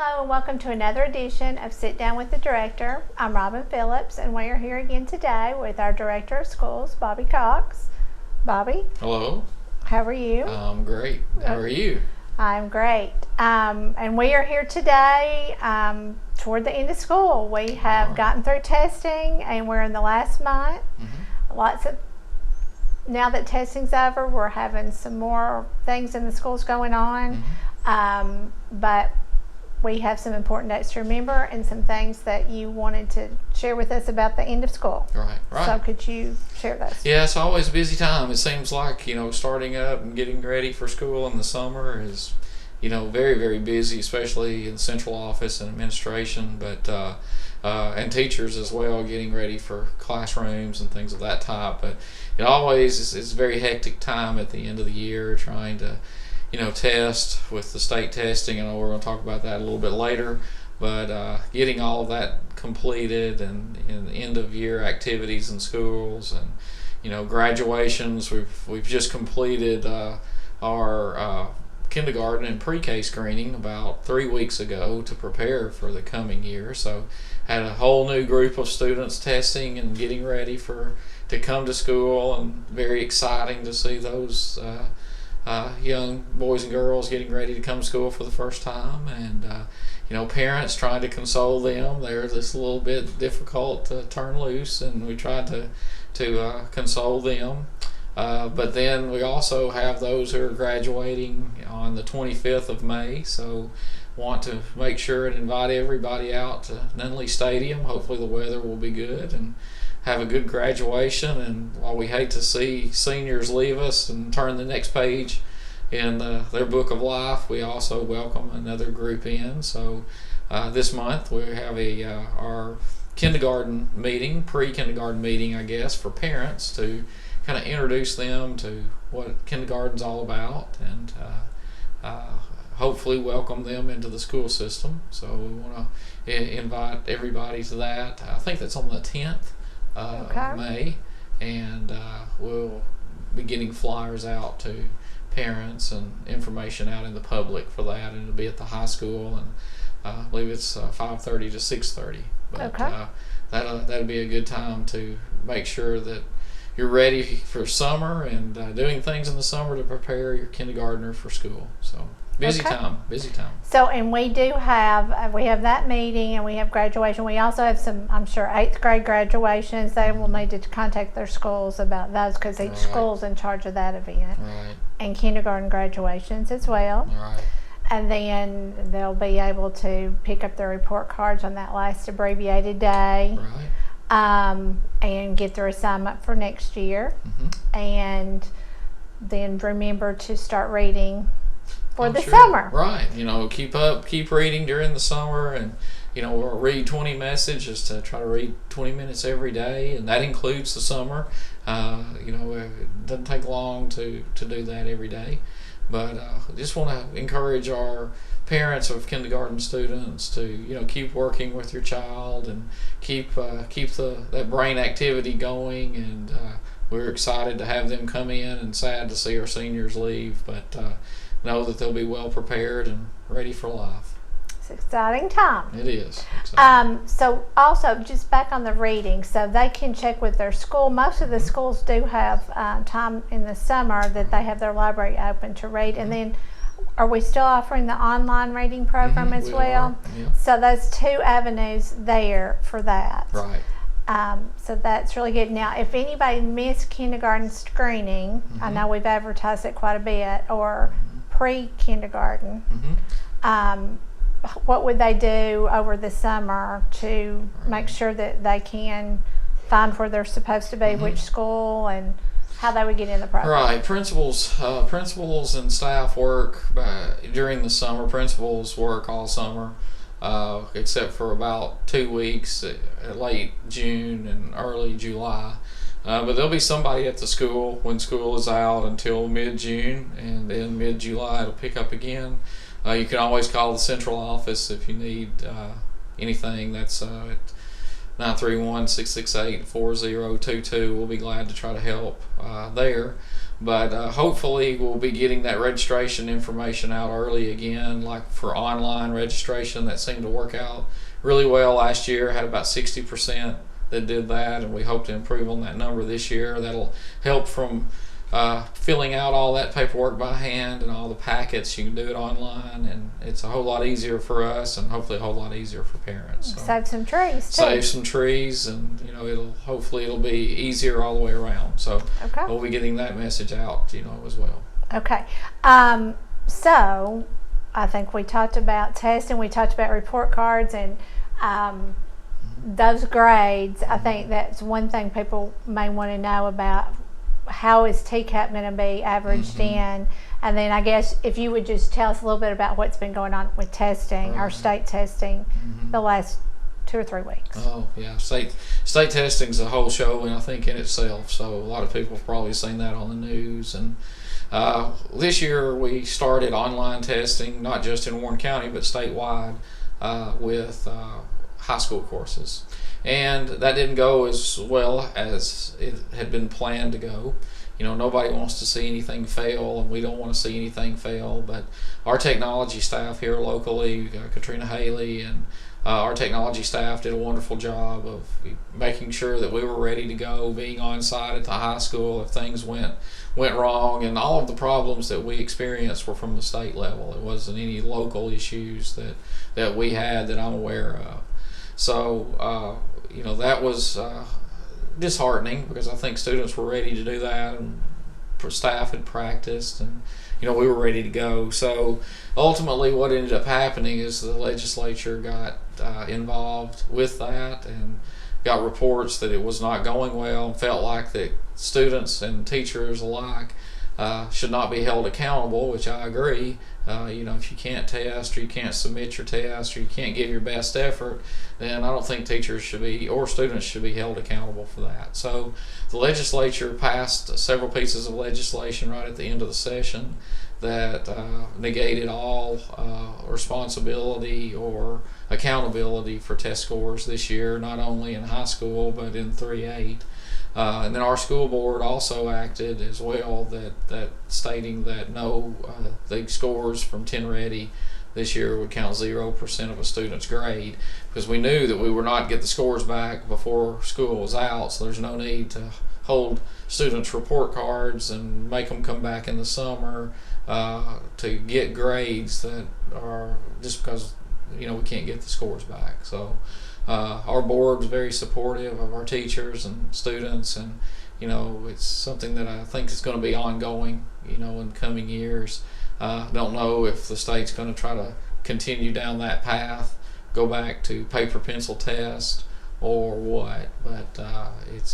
Hello and welcome to another edition of Sit Down with the Director. I'm Robin Phillips and we are here again today with our Director of Schools, Bobby Cox. Bobby. Hello. How are you? I'm great. How are you? I'm great. And we are here today toward the end of school. We have gotten through testing and we're in the last month. Now that testing's over, we're having some more things in the schools going on. But we have some important dates to remember and some things that you wanted to share with us about the end of school. Right. So could you share those? Yeah, it's always a busy time. It seems like, starting up and getting ready for school in the summer is, very, very busy, especially in the central office and administration, but and teachers as well, getting ready for classrooms and things of that type. But it always is a very hectic time at the end of the year trying to test with the state testing. I know we're going to talk about that a little bit later, but getting all of that completed and end of year activities in schools and graduations. We've just completed our kindergarten and pre-K screening about 3 weeks ago to prepare for the coming year. So had a whole new group of students testing and getting ready to come to school, and very exciting to see those young boys and girls getting ready to come to school for the first time, and parents trying to console them. They're just a little bit difficult to turn loose, and we try to console them. But then we also have those who are graduating on the 25th of May, so want to make sure and invite everybody out to Nunley Stadium. Hopefully the weather will be good and have a good graduation. And while we hate to see seniors leave us and turn the next page in their book of life, we also welcome another group in. So this month we have our kindergarten meeting, pre-kindergarten meeting, I guess, for parents to kind of introduce them to what kindergarten's all about, and hopefully welcome them into the school system. So we want to invite everybody to that. I think that's on the 10th of May, and we'll be getting flyers out to parents and information out in the public for that, and it'll be at the high school, and I believe it's 5:30 to 6:30. But that'll be a good time to make sure that you're ready for summer and doing things in the summer to prepare your kindergartner for school. So busy time. So, and we do have we have that meeting, and we have graduation. We also have some, I'm sure, 8th grade graduations. They will need to contact their schools about those, because each school's in charge of that event. Right. And kindergarten graduations as well. Right. And then they'll be able to pick up their report cards on that last abbreviated day. Right. And get their assignment for next year. And then remember to start reading for the summer. Right. Keep reading during the summer, and we'll read 20 messages to try to read 20 minutes every day, and that includes the summer. It doesn't take long to do that every day, but just want to encourage our parents of kindergarten students to keep working with your child and keep that brain activity going, and we're excited to have them come in and sad to see our seniors leave, but know that they'll be well prepared and ready for life. It's an exciting time. It is. So also, just back on the reading, so they can check with their school. Most of the schools do have time in the summer that they have their library open to read. And then are we still offering the online reading program as well? Yeah. So those 2 avenues there for that. Right. So that's really good. Now, if anybody missed kindergarten screening, I know we've advertised it quite a bit, or pre-kindergarten, what would they do over the summer to make sure that they can find where they're supposed to be, which school, and how they would get in the program? Right. Principals and staff work during the summer. Principals work all summer, except for about 2 weeks at late June and early July. But there'll be somebody at the school when school is out until mid-June, and then mid-July it'll pick up again. You can always call the central office if you need anything. That's at 931-668-4022. We'll be glad to try to help there. But hopefully we'll be getting that registration information out early again, like for online registration. That seemed to work out really well last year. Had about 60% that did that, and we hope to improve on that number this year. That'll help from filling out all that paperwork by hand and all the packets. You can do it online, and it's a whole lot easier for us, and hopefully a whole lot easier for parents. So Save some trees too. save some trees, and it'll be easier all the way around. So Okay. we'll be getting that message out, as well. Okay. So I think we talked about testing. We talked about report cards and those grades. I think that's one thing people may want to know about. How is TCAP going to be averaged in? And then I guess if you would just tell us a little bit about what's been going on with testing, our state testing, the last 2 or 3 weeks. Oh yeah, state testing's a whole show, and I think in itself. So a lot of people have probably seen that on the news. And this year we started online testing, not just in Warren County but statewide, with high school courses. And that didn't go as well as it had been planned to go. Nobody wants to see anything fail, and we don't want to see anything fail. But our technology staff here locally, Katrina Haley, and our technology staff did a wonderful job of making sure that we were ready to go, being on site at the high school if things went wrong. And all of the problems that we experienced were from the state level. It wasn't any local issues that we had that I'm aware of. So that was disheartening, because I think students were ready to do that, and staff had practiced, and we were ready to go. So ultimately what ended up happening is the legislature got involved with that and got reports that it was not going well, and felt like that students and teachers alike should not be held accountable, which I agree. If you can't test, or you can't submit your test, or you can't give your best effort, then I don't think teachers should be, or students should be, held accountable for that. So the legislature passed several pieces of legislation right at the end of the session that negated all responsibility or accountability for test scores this year, not only in high school but in 3-8. And then our school board also acted as well, that stating that no, the scores from 10 Ready this year would count 0% of a student's grade, because we knew that we would not get the scores back before school was out. So there's no need to hold students' report cards and make them come back in the summer to get grades that are just because we can't get the scores back. So our board's very supportive of our teachers and students, and it's something that I think is going to be ongoing in coming years. Don't know if the state's going to try to continue down that path, go back to paper pencil test or what, but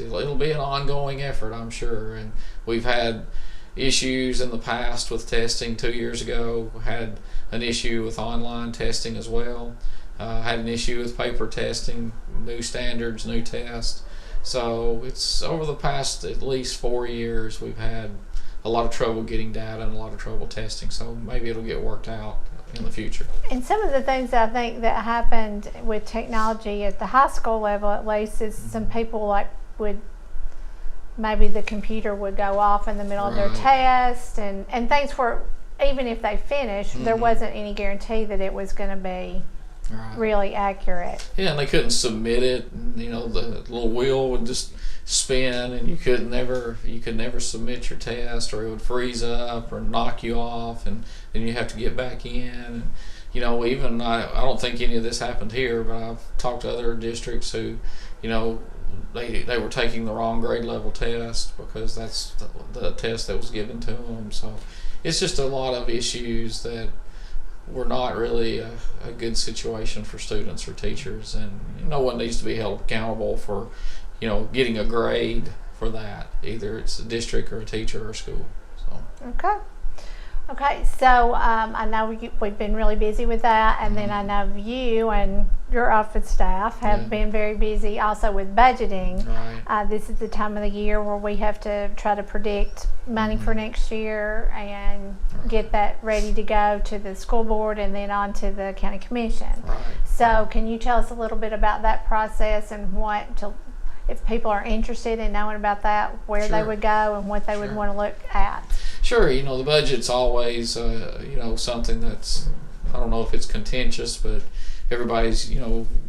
it'll be an ongoing effort, I'm sure. And we've had issues in the past with testing. 2 years ago had an issue with online testing as well. Had an issue with paper testing, new standards, new tests. So it's over the past at least 4 years we've had a lot of trouble getting data and a lot of trouble testing. So maybe it'll get worked out in the future. And some of the things I think that happened with technology at the high school level, at least, is some people maybe the computer would go off in the middle of their test, and things where even if they finished, there wasn't any guarantee that it was going to be really accurate. Yeah, and they couldn't submit it. And, the little wheel would just spin, and you could never submit your test, or it would freeze up or knock you off, and then you have to get back in. And, even I don't think any of this happened here, but I've talked to other districts who, they were taking the wrong grade level test because that's the test that was given to them. So it's just a lot of issues that were not really a good situation for students or teachers, and no one needs to be held accountable for getting a grade for that. Either it's a district or a teacher or a school. So Okay, so I know we've been really busy with that, and then I know you and your office staff have been very busy also with budgeting. Right. This is the time of the year where we have to try to predict money for next year and get that ready to go to the school board and then on to the county commission. Right. So can you tell us a little bit about that process and what if people are interested in knowing about that, where they Sure. would go and what they would Sure. want to look at. Sure, the budget's always, something that's, I don't know if it's contentious, but everybody's,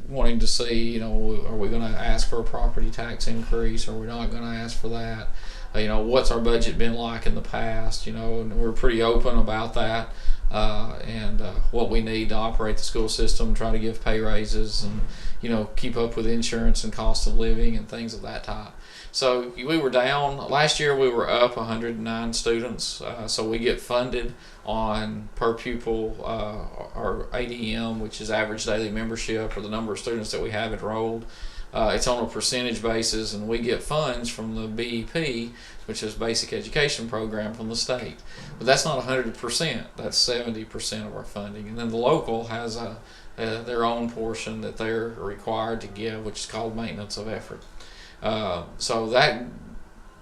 wanting to see, are we going to ask for a property tax increase? Are we not going to ask for that? What's our budget been like in the past? And we're pretty open about that. And what we need to operate the school system, try to give pay raises and, keep up with insurance and cost of living and things of that type. So we were down last year. We were up 109 students. So we get funded on per pupil our ADM, which is average daily membership, or the number of students that we have enrolled. It's on a percentage basis, and we get funds from the BEP, which is Basic Education Program from the state. But that's not 100%. That's 70% of our funding, and then the local has their own portion that they're required to give, which is called maintenance of effort. So that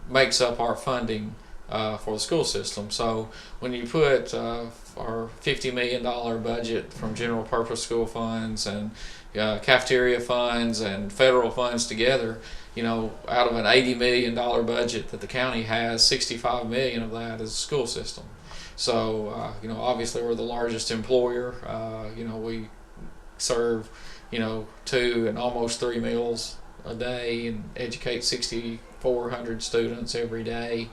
makes up our funding for the school system. So when you put our $50 million budget from general purpose school funds and cafeteria funds and federal funds together, out of an $80 million budget that the county has, $65 million of that is the school system. So, obviously we're the largest employer. We serve, 2 and almost 3 meals a day and educate 6,400 students every day.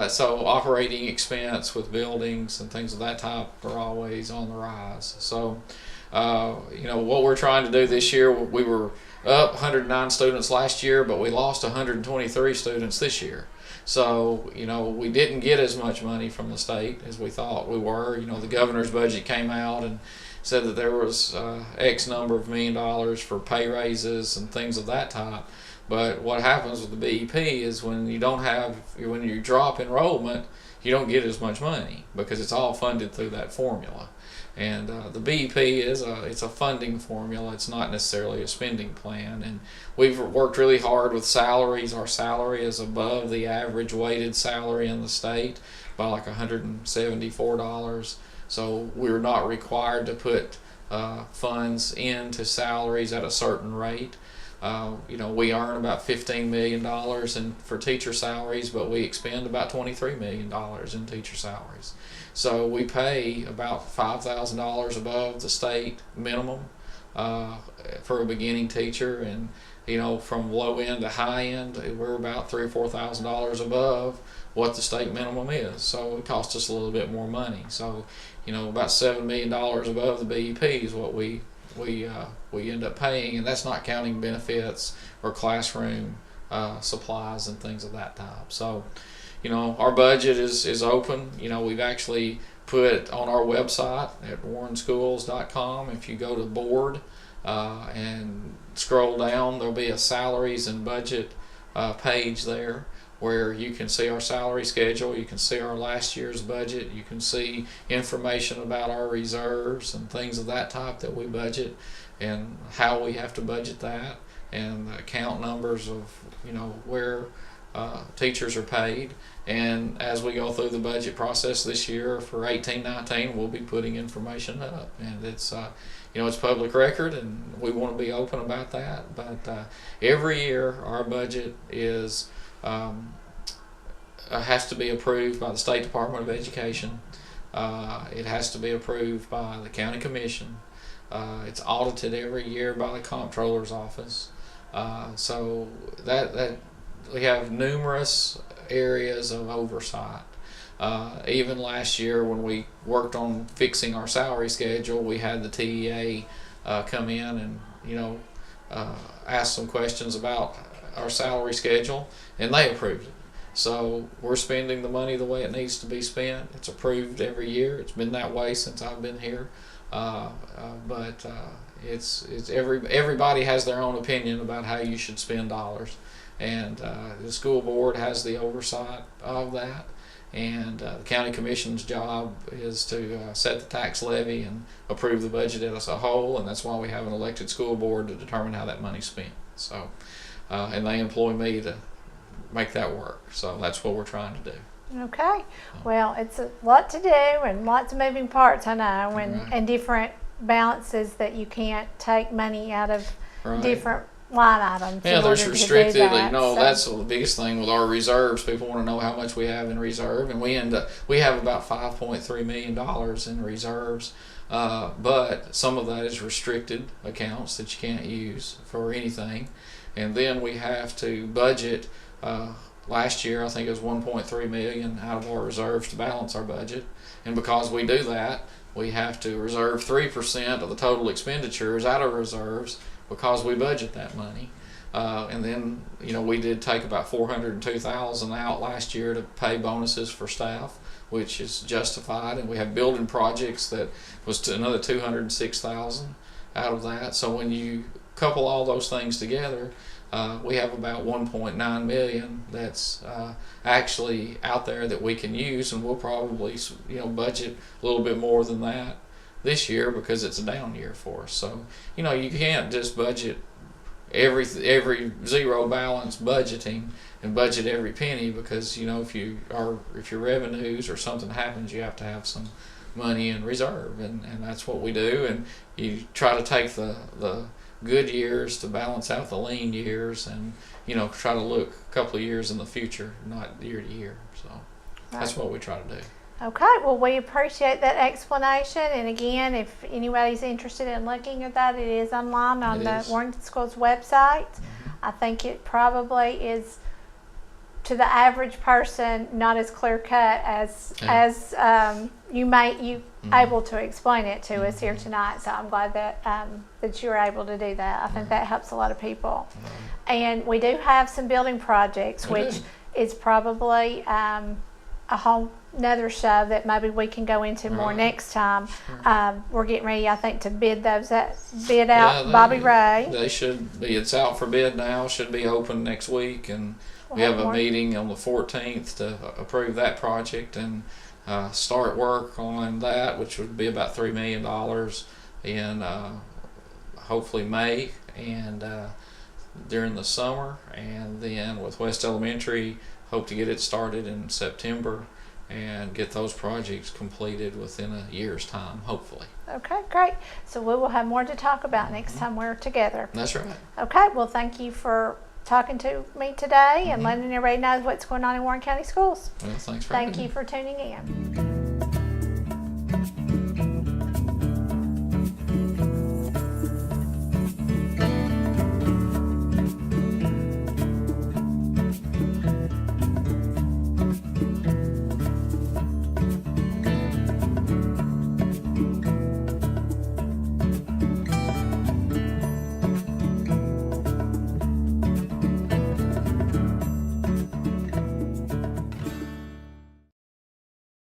So operating expense with buildings and things of that type are always on the rise. So, what we're trying to do this year, we were up 109 students last year, but we lost 123 students this year. So, we didn't get as much money from the state as we thought we were. The governor's budget came out and said that there was X number of $1 million for pay raises and things of that type. But what happens with the BEP is when you drop enrollment, you don't get as much money because it's all funded through that formula. And the BEP it's a funding formula. It's not necessarily a spending plan. And we've worked really hard with salaries. Our salary is above the average weighted salary in the state by like $174. So we're not required to put funds into salaries at a certain rate. We earn about $15 million for teacher salaries, but we expend about $23 million in teacher salaries. So we pay about $5,000 above the state minimum for a beginning teacher, and from low end to high end, we're about $3,000 or $4,000 above what the state minimum is. So it costs us a little bit more money. So about $7 million above the BEP is what we end up paying, and that's not counting benefits or classroom supplies and things of that type. So, our budget is open. We've actually put on our website at warrenschools.com, if you go to board and scroll down, there'll be a salaries and budget page there where you can see our salary schedule, you can see our last year's budget, you can see information about our reserves and things of that type that we budget and how we have to budget that, and account numbers of where teachers are paid. And as we go through the budget process this year for 18-19, we'll be putting information up, and it's it's public record, and we want to be open about that. But every year our budget is has to be approved by the State Department of Education. It has to be approved by the county commission. It's audited every year by the comptroller's office. So that we have numerous areas of oversight. Even last year when we worked on fixing our salary schedule, we had the TEA come in and ask some questions about our salary schedule, and they approved it. So we're spending the money the way it needs to be spent. It's approved every year. It's been that way since I've been here. But everybody has their own opinion about how you should spend dollars, and the school board has the oversight of that. And the county commission's job is to set the tax levy and approve the budget as a whole, and that's why we have an elected school board to determine how that money's spent. So, and they employ me to make that work. So that's what we're trying to do. Okay. Well, it's a lot to do and lots of moving parts, I know, and different balances that you can't take money out of Right. different line items. Yeah, in there's order to do restricted. that, You know, so. that's the biggest thing with our reserves. People want to know how much we have in reserve, and we have about $5.3 million in reserves. But some of that is restricted accounts that you can't use for anything, and then we have to budget. Last year, I think it was 1.3 million out of our reserves to balance our budget, and because we do that, we have to reserve 3% of the total expenditures out of reserves because we budget that money. And then, you know, we did take about 402,000 out last year to pay bonuses for staff, which is justified, and we have building projects that was to another 206,000 out of that. So when you couple all those things together, we have about 1.9 million that's actually out there that we can use, and we'll probably, you know, budget a little bit more than that this year because it's a down year for us. So, you know, you can't just budget every zero balance budgeting and budget every penny, because, you know, if your revenues or something happens, you have to have some money in reserve, and that's what we do. And you try to take the good years to balance out the lean years, and, you know, try to look a couple of years in the future, not year to year. So that's what we try to do. Okay, well, we appreciate that explanation. And again, if anybody's interested in looking at that, it is online on the Warrington Schools website. I think it probably is, to the average person, not as clear cut as you able to explain it to us here tonight. So I'm glad that that you were able to do that. I think that helps a lot of people. And we do have some building projects, which is probably a whole another show that maybe we can go into more next time. We're getting ready, I think, to bid those out. Bobby Ray. They should be. It's out for bid now. Should be open next week, and we have a meeting on the 14th to approve that project and start work on that, which would be about $3 million in hopefully May and during the summer. And then with West Elementary, hope to get it started in September and get those projects completed within a year's time, hopefully. Okay, great. So we will have more to talk about next time we're together. That's right. Okay, well, thank you for talking to me today and letting everybody know what's going on in Warren County Schools. Well, thanks for Thank you for tuning in.